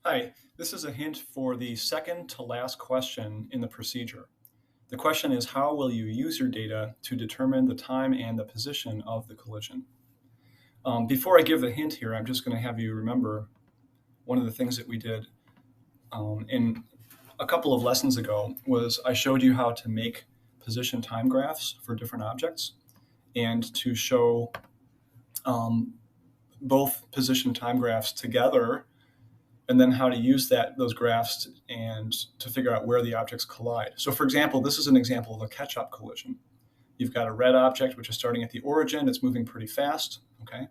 Hi, this is a hint for the second to last question in the procedure. The question is, how will you use your data to determine the time and the position of the collision? Before I give the hint here, I'm just going to have you remember one of the things that we did in a couple of lessons ago was I showed you how to make position time graphs for different objects and to show both position time graphs together, and then how to use those graphs and to figure out where the objects collide. So for example, this is an example of a catch-up collision. You've got a red object, which is starting at the origin. It's moving pretty fast, okay?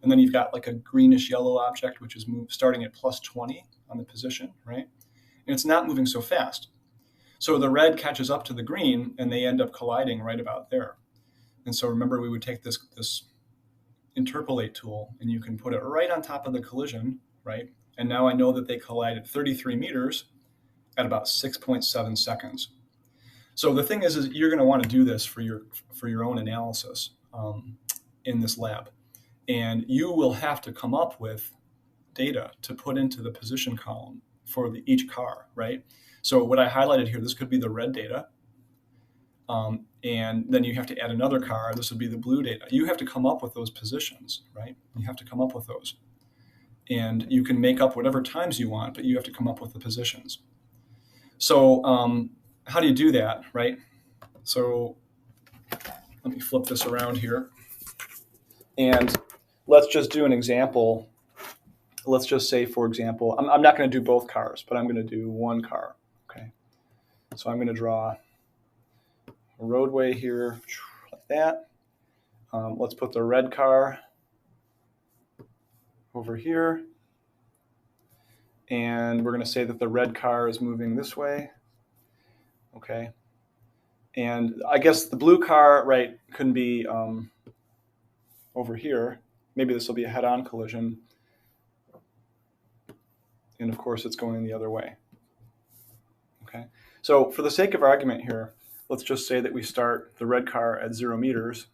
And then you've got like a greenish yellow object, which is starting at plus 20 on the position, right? And it's not moving so fast. So the red catches up to the green, and they end up colliding right about there. And so remember, we would take this interpolate tool, and you can put it right on top of the collision, right? And now I know that they collide at 33 meters at about 6.7 seconds. So the thing is you're going to want to do this for your own analysis in this lab. And you will have to come up with data to put into the position column for each car, right? So what I highlighted here, this could be the red data. And then you have to add another car. This would be the blue data. You have to come up with those positions, right? You have to come up with those. And you can make up whatever times you want, but you have to come up with the positions. So how do you do that, right? So let me flip this around here. And let's just do an example. Let's just say, for example, I'm not going to do both cars, but I'm going to do one car, okay? So I'm going to draw a roadway here like that. Let's put the red car over here. And we're going to say that the red car is moving this way, okay? And I guess the blue car, right, can be over here. Maybe this will be a head-on collision. And of course, it's going the other way, okay? So for the sake of argument here, let's just say that we start the red car at 0 meters.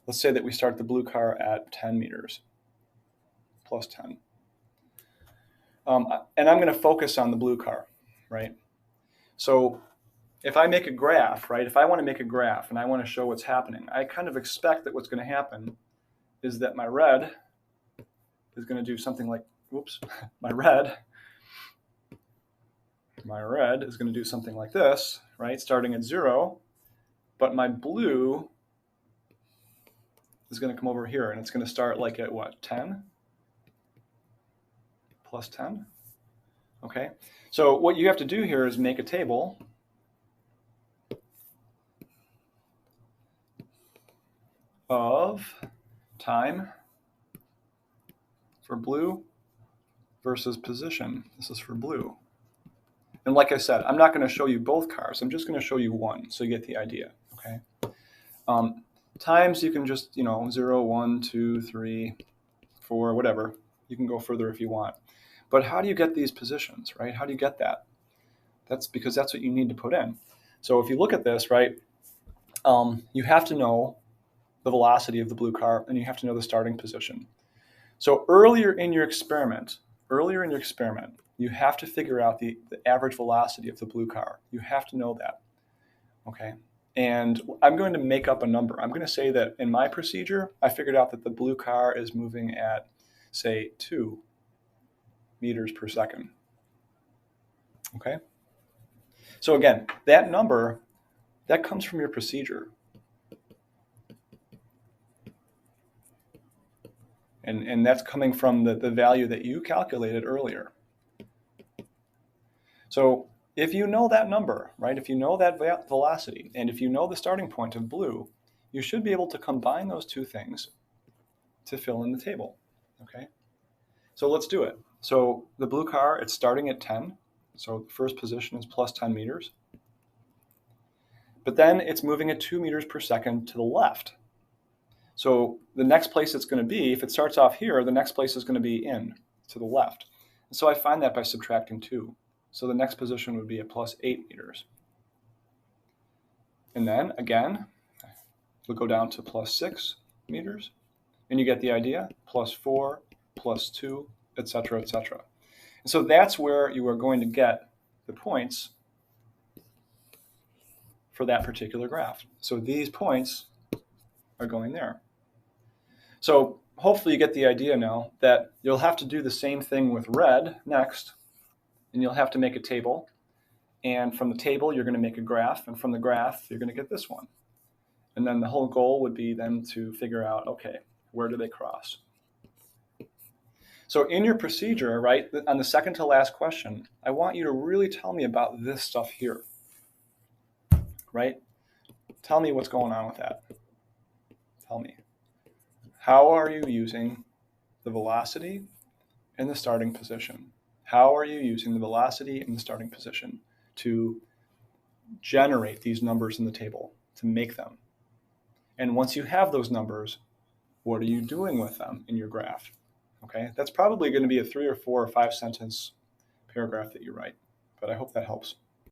Let's say that we start the blue car at 10 meters, plus 10. And I'm going to focus on the blue car, right? So if I make a graph, right, if I want to make a graph and I want to show what's happening, I kind of expect that what's going to happen is that my red is going to do something like, whoops, my red is going to do something like this, right, starting at 0, but my blue is going to come over here, and it's going to start like at what, 10? Plus 10? Okay, so what you have to do here is make a table of time for blue versus position. This is for blue. And like I said, I'm not going to show you both cars. I'm just going to show you one, so you get the idea, okay? Times, you can just, 0, 1, 2, 3, 4, whatever. You can go further if you want. But how do you get these positions, right? How do you get that? That's because that's what you need to put in. So if you look at this, right, you have to know the velocity of the blue car, and you have to know the starting position. So earlier in your experiment, you have to figure out the average velocity of the blue car. You have to know that, okay? And I'm going to make up a number. I'm going to say that in my procedure, I figured out that the blue car is moving at, say, 2 meters per second, okay? So again, that number, that comes from your procedure. And that's coming from the value that you calculated earlier. So if you know that number, right, if you know that velocity, and if you know the starting point of blue, you should be able to combine those two things to fill in the table, okay? So let's do it. So the blue car, it's starting at 10. So the first position is plus 10 meters. But then it's moving at 2 meters per second to the left. So the next place it's going to be, if it starts off here, the next place is going to be in to the left. And so I find that by subtracting 2. So the next position would be at plus 8 meters. And then again, we'll go down to plus 6 meters. And you get the idea, plus 4, plus 2, etc., etc. So that's where you are going to get the points for that particular graph. So these points are going there. So hopefully you get the idea now that you'll have to do the same thing with red next, and you'll have to make a table. And from the table, you're going to make a graph, and from the graph, you're going to get this one. And then the whole goal would be then to figure out, okay, where do they cross? So in your procedure, right, on the second to last question, I want you to really tell me about this stuff here, right? Tell me what's going on with that. Tell me. How are you using the velocity in the starting position? How are you using the velocity in the starting position to generate these numbers in the table, to make them? And once you have those numbers, what are you doing with them in your graph? Okay, that's probably going to be a 3 or 4 or 5 sentence paragraph that you write, but I hope that helps.